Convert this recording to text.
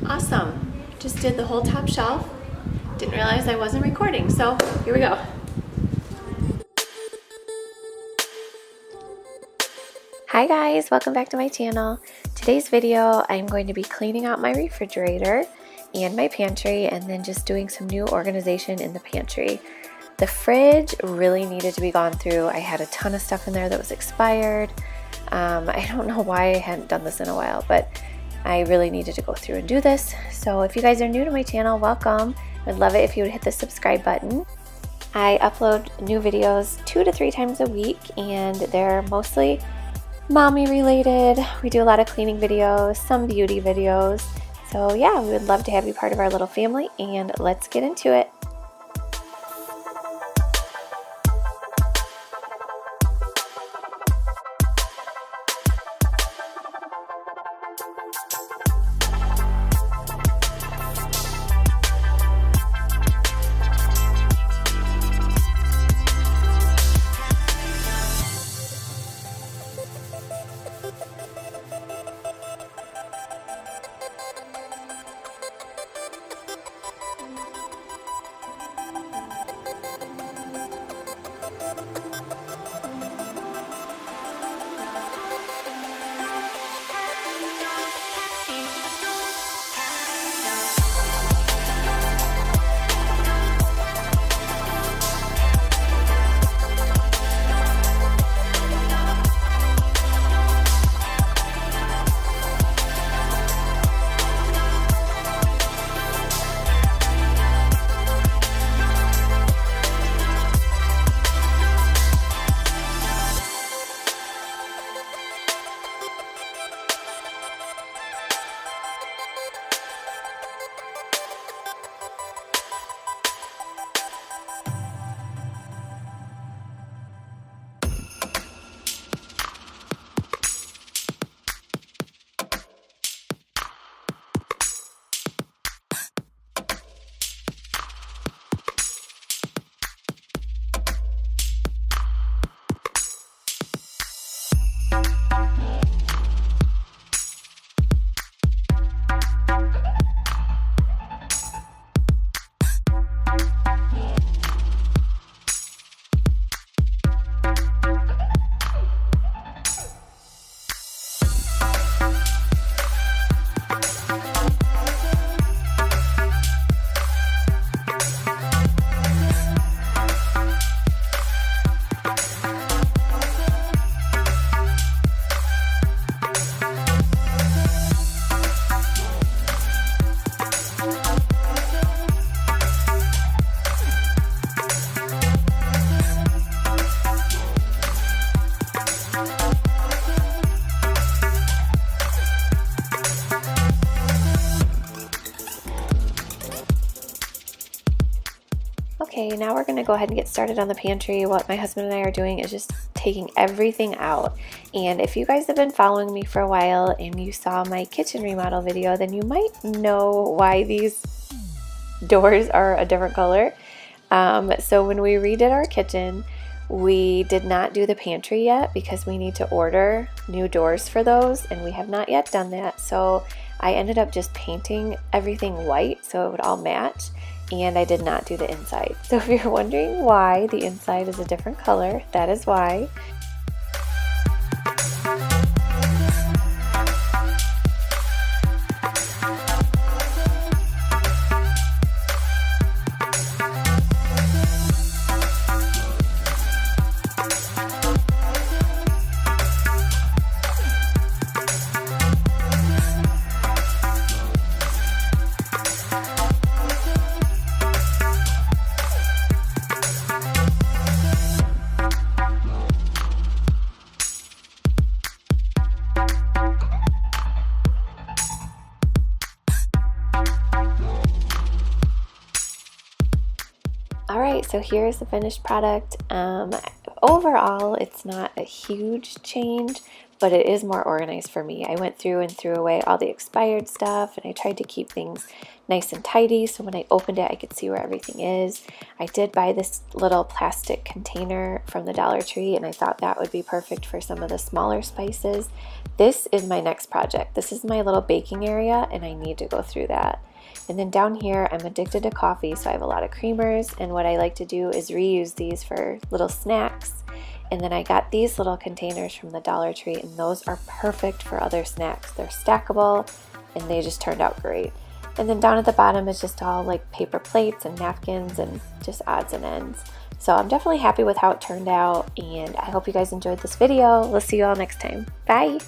Awesome. Just did the whole top shelf. Didn't realize I wasn't recording, so here we go. Hi guys, welcome back to my channel. Today's video, I'm going to be cleaning out my refrigerator and my pantry and then just doing some new organization in the pantry. The fridge really needed to be gone through. I had a ton of stuff in there that was expired. I don't know why I hadn't done this in a while, but I really needed to go through and do this. So if you guys are new to my channel, welcome. I'd love it if you would hit the subscribe button. I upload new videos 2 to 3 times a week and they're mostly mommy related. We do a lot of cleaning videos, some beauty videos. So yeah, we would love to have you part of our little family and let's get into it. Okay, now we're going to go ahead and get started on the pantry. What my husband and I are doing is just taking everything out. And if you guys have been following me for a while and you saw my kitchen remodel video, then you might know why these doors are a different color. So when we redid our kitchen, we did not do the pantry yet because we need to order new doors for those, and we have not yet done that. So I ended up just painting everything white so it would all match. And I did not do the inside. So if you're wondering why the inside is a different color, that is why. Alright, so here's the finished product. Overall, it's not a huge change, but it is more organized for me. I went through and threw away all the expired stuff, and I tried to keep things nice and tidy so when I opened it I could see where everything is. I did buy this little plastic container from the Dollar Tree, and I thought that would be perfect for some of the smaller spices. This is my next project. This is my little baking area, and I need to go through that. And then down here, I'm addicted to coffee, so I have a lot of creamers, and what I like to do is reuse these for little snacks. And then I got these little containers from the Dollar Tree, and those are perfect for other snacks. They're stackable, and they just turned out great. And then down at the bottom is just all like paper plates and napkins and just odds and ends. So I'm definitely happy with how it turned out, and I hope you guys enjoyed this video. We'll see you all next time. Bye!